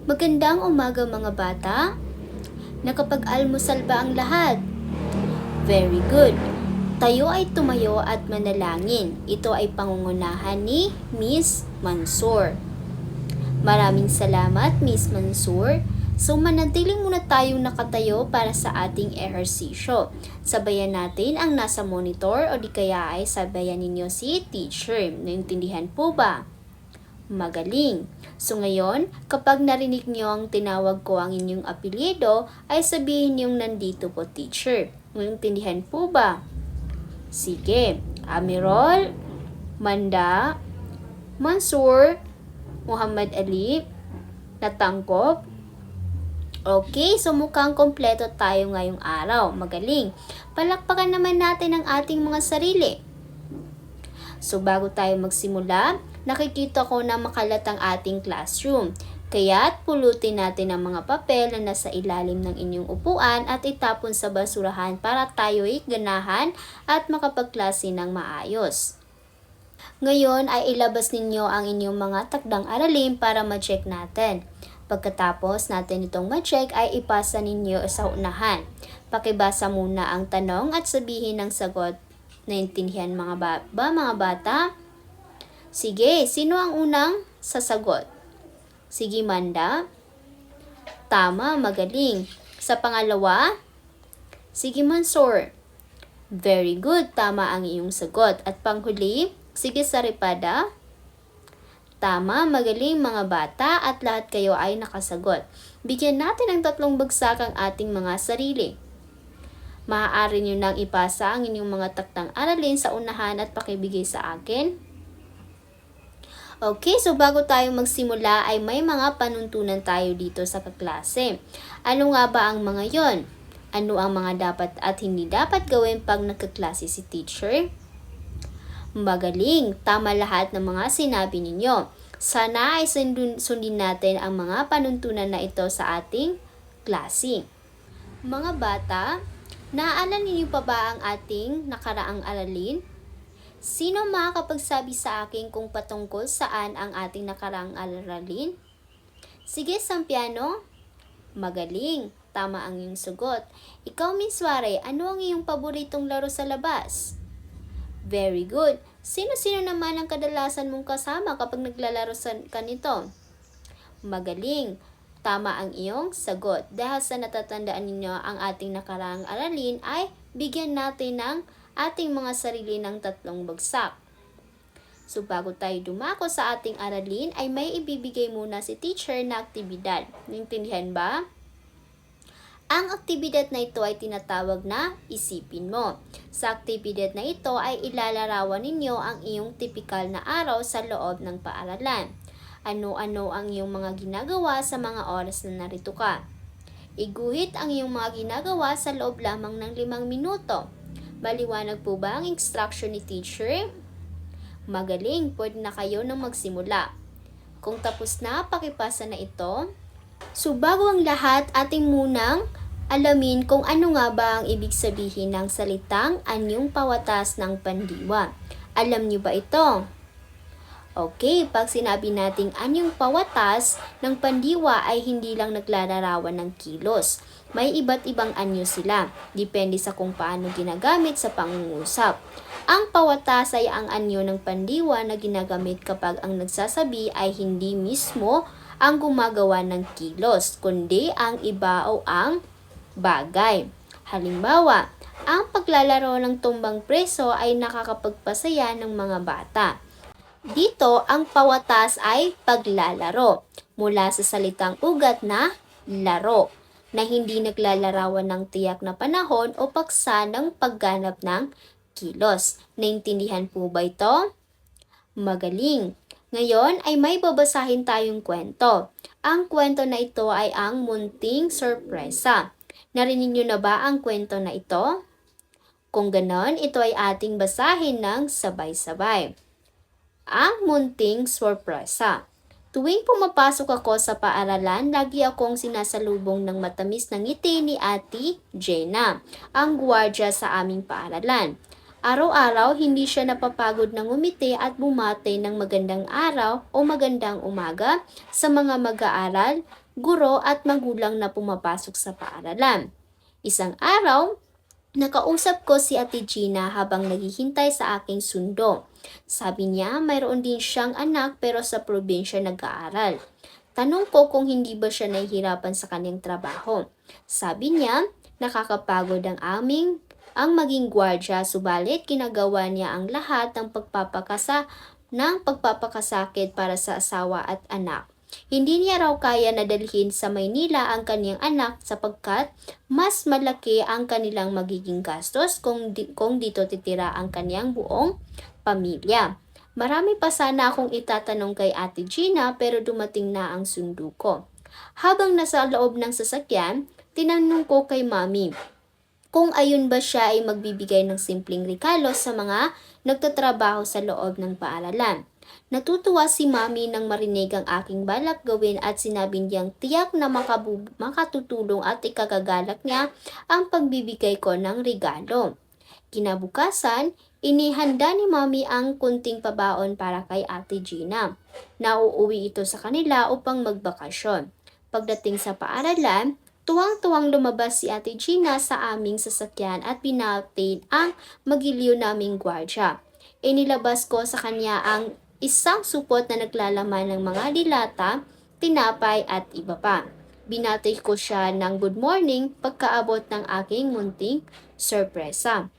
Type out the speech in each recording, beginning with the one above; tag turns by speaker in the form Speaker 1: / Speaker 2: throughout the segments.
Speaker 1: Magandang umaga mga bata. Nakapag-almusal ba ang lahat? Very good. Tayo ay tumayo at manalangin. Ito ay pangungunahan ni Miss Mansur. Maraming salamat, Miss Mansur. So manatiling muna tayong nakatayo para sa ating ehersisyo. Sabayan natin ang nasa monitor o di kaya ay sabayan ninyo si teacher. Naintindihan po ba? Magaling. So ngayon, kapag narinig niyo ang tinawag ko ang inyong apelyido, ay sabihin niyong nandito po teacher. Naintindihan po ba? Sige. Amirol, Manda, Mansur, Muhammad Ali, Natangkop. Okay, so mukhang kompleto tayo ngayong araw. Magaling. Palakpakan naman natin ang ating mga sarili. So bago tayo magsimula, nakikita ko na makalat ang ating classroom. Kaya't pulutin natin ang mga papel na nasa ilalim ng inyong upuan at itapon sa basurahan para tayo'y ganahan at makapagklase ng maayos. Ngayon ay ilabas ninyo ang inyong mga takdang aralin para ma-check natin. Pagkatapos natin itong ma-check ay ipasa ninyo sa unahan. Pakibasa muna ang tanong at sabihin ng sagot. Naintindihan mga bata? Sige, sino ang unang sasagot? Sige, Manda. Tama, magaling. Sa pangalawa? Sige, Mansur. Very good, tama ang iyong sagot. At panghuli? Sige, Saripada. Tama, magaling mga bata at lahat kayo ay nakasagot. Bigyan natin ng 3 bagsak ang ating mga sarili. Maaari nyo nang ipasa ang inyong mga taktang aralin sa unahan at pakibigay sa akin. Okay, so bago tayo magsimula ay may mga panuntunan tayo dito sa kaklase. Ano nga ba ang mga yon? Ano ang mga dapat at hindi dapat gawin pag nagkaklase si teacher? Magaling, tama lahat ng mga sinabi ninyo. Sana ay sundin natin ang mga panuntunan na ito sa ating klase. Mga bata, naaalala niyo pa ba ang ating nakaraang aralin? Sino makakapagsabi sa akin kung patungkol saan ang ating nakaraang aralin? Sige, Sampiano. Magaling, tama ang iyong sagot. Ikaw, Miss Ware, ano ang iyong paboritong laro sa labas? Very good. Sino-sino naman ang kadalasan mong kasama kapag naglalaro ka nito? Magaling. Tama ang iyong sagot. Dahil sa natatandaan ninyo ang ating nakaraang aralin ay bigyan natin ng ating mga sarili ng 3 bagsak. So bago tayo dumako sa ating aralin ay may ibibigay muna si teacher na aktibidad. Naintindihan ba? Ang aktibidad na ito ay tinatawag na isipin mo. Sa aktibidad na ito ay ilalarawan ninyo ang iyong tipikal na araw sa loob ng paaralan. Ano-ano ang iyong mga ginagawa sa mga oras na narito ka. Iguhit ang iyong mga ginagawa sa loob lamang ng 5 minuto. Maliwanag po ba ang instruction ni teacher? Magaling, pwede na kayo nang magsimula. Kung tapos na, pakipasa na ito. So bago ang lahat, ating munang alamin kung ano nga ba ang ibig sabihin ng salitang anyong pawatas ng pandiwa. Alam niyo ba ito? Okay, pag sinabi nating anyong pawatas ng pandiwa ay hindi lang naglalarawan ng kilos. May iba't ibang anyo sila, depende sa kung paano ginagamit sa pangungusap. Ang pawatas ay ang anyo ng pandiwa na ginagamit kapag ang nagsasabi ay hindi mismo ang gumagawa ng kilos, kundi ang iba o ang bagay. Halimbawa, ang paglalaro ng tumbang preso ay nakakapagpasaya ng mga bata. Dito, ang pawatas ay paglalaro, mula sa salitang ugat na laro, na hindi naglalarawan ng tiyak na panahon o paksa ng pagganap ng kilos. Naintindihan po ba ito? Magaling! Ngayon ay may babasahin tayong kwento. Ang kwento na ito ay ang Munting Sorpresa. Narinig niyo na ba ang kwento na ito? Kung ganon, ito ay ating basahin ng sabay-sabay. Ang Munting Sorpresa. Tuwing pumapasok ako sa paaralan, lagi akong sinasalubong ng matamis na ngiti ni Ate Jenna, ang gwardiya sa aming paaralan. Araw-araw, hindi siya napapagod ng ngumiti at bumate ng magandang araw o magandang umaga sa mga mag-aaral guro at magulang na pumapasok sa paaralan. Isang araw, nakausap ko si Ate Gina habang naghihintay sa aking sundo. Sabi niya mayroon din siyang anak pero sa probinsya nag-aaral. Tanong ko kung hindi ba siya nahihirapan sa kanyang trabaho. Sabi niya, nakakapagod ang maging gwardya, subalit ginagawa niya ang lahat ng pagpapakasakit para sa asawa at anak. Hindi niya raw kaya na dalhin sa Maynila ang kanyang anak sapagkat mas malaki ang kanilang magiging gastos kung dito titira ang kanyang buong pamilya. Marami pa sana akong itatanong kay Ate Gina pero dumating na ang sundo ko. Habang nasa loob ng sasakyan, tinanong ko kay Mami kung ayon ba siya ay magbibigay ng simpleng regalo sa mga nagtatrabaho sa loob ng paaralan. Natutuwa si Mami nang marinig ang aking balak gawin at sinabi niyang tiyak na makatutulong at ikagagalak niya ang pagbibigay ko ng regalo. Kinabukasan, inihanda ni Mami ang kunting pabaon para kay Ate Gina. Nauuwi ito sa kanila upang magbakasyon. Pagdating sa paaralan, tuwang-tuwang lumabas si Ate Gina sa aming sasakyan at binati ang magiliw naming gwardya. Inilabas ko sa kanya ang isang supot na naglalaman ng mga dilata, tinapay at iba pa. Binati ko siya ng good morning pagkaabot ng aking munting sorpresa.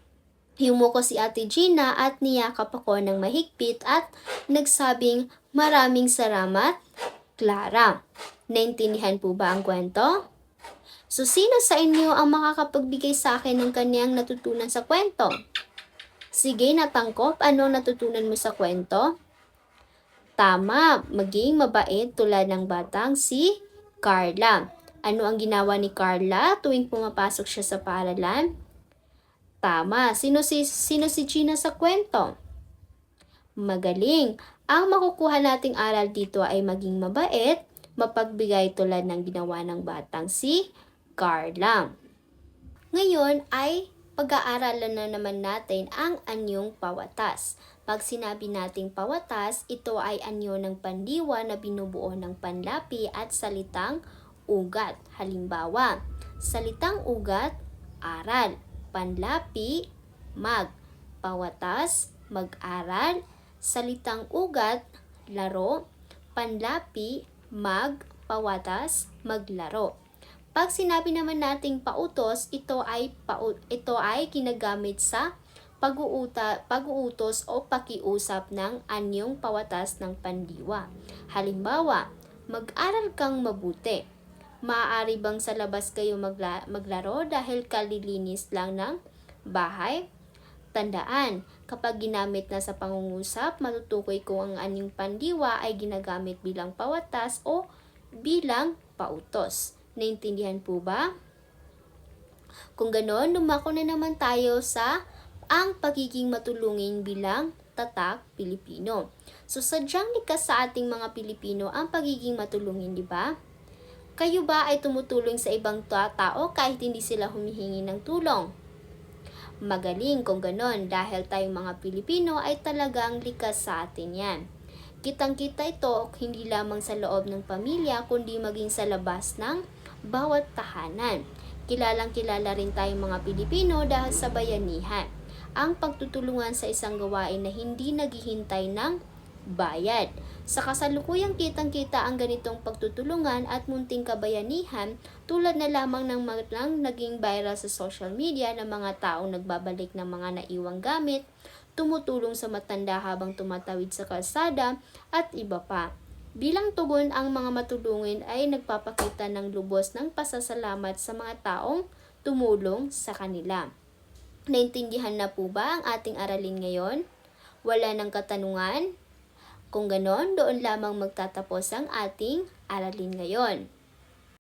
Speaker 1: Yumuko si Ate Gina at niyakap ako ng mahigpit at nagsabing maraming salamat, Clara. Naintindihan po ba ang kwento? So, sino sa inyo ang makakapagbigay sa akin ng kanyang natutunan sa kwento? Sige, natangkop, ano natutunan mo sa kwento? Tama, maging mabait tulad ng batang si Carla. Ano ang ginawa ni Carla tuwing pumapasok siya sa paaralan? Tama, sino si Gina sa kwento? Magaling. Ang makukuha nating aral dito ay maging mabait, mapagbigay tulad ng ginawa ng batang si Carla. Ngayon ay pag-aaralan na naman natin ang anyong pawatas. Pag sinabi nating pawatas, ito ay anyo ng pandiwa na binubuo ng panlapi at salitang ugat. Halimbawa, salitang ugat, aral. Panlapi, mag. Pawatas, mag-aral. Salitang ugat, laro. Panlapi, mag. Pawatas, maglaro. Pag sinabi naman nating pautos, ito ay ginagamit sa pag-uutos o pakiusap ng anyong pawatas ng pandiwa. Halimbawa, mag-aral kang mabuti. Maaari bang sa labas kayo maglaro dahil kalilinis lang ng bahay? Tandaan, kapag ginamit na sa pangungusap, matutukoy kung ang anyong pandiwa ay ginagamit bilang pawatas o bilang pautos. Naintindihan po ba? Kung ganon, dumako na naman tayo sa ang pagiging matulungin bilang tatak Pilipino. So, sadyang likas sa ating mga Pilipino ang pagiging matulungin, di ba? Kayo ba ay tumutulong sa ibang tao kahit hindi sila humihingi ng tulong? Magaling kung ganon dahil tayong mga Pilipino ay talagang likas sa atin yan. Kitang-kita ito hindi lamang sa loob ng pamilya kundi maging sa labas ng bawat tahanan. Kilalang-kilala rin tayong mga Pilipino dahil sa bayanihan. Ang pagtutulungan sa isang gawain na hindi naghihintay ng bayad. Sa kasalukuyang kitang-kita ang ganitong pagtutulungan at munting kabayanihan tulad na lamang ng naging viral sa social media ng mga taong nagbabalik ng mga naiwang gamit, tumutulong sa matanda habang tumatawid sa kalsada at iba pa. Bilang tugon, ang mga matulungin ay nagpapakita ng lubos ng pasasalamat sa mga taong tumulong sa kanila. Naintindihan na po ba ang ating aralin ngayon? Wala ng katanungan? Kung ganon, doon lamang magtatapos ang ating aralin ngayon.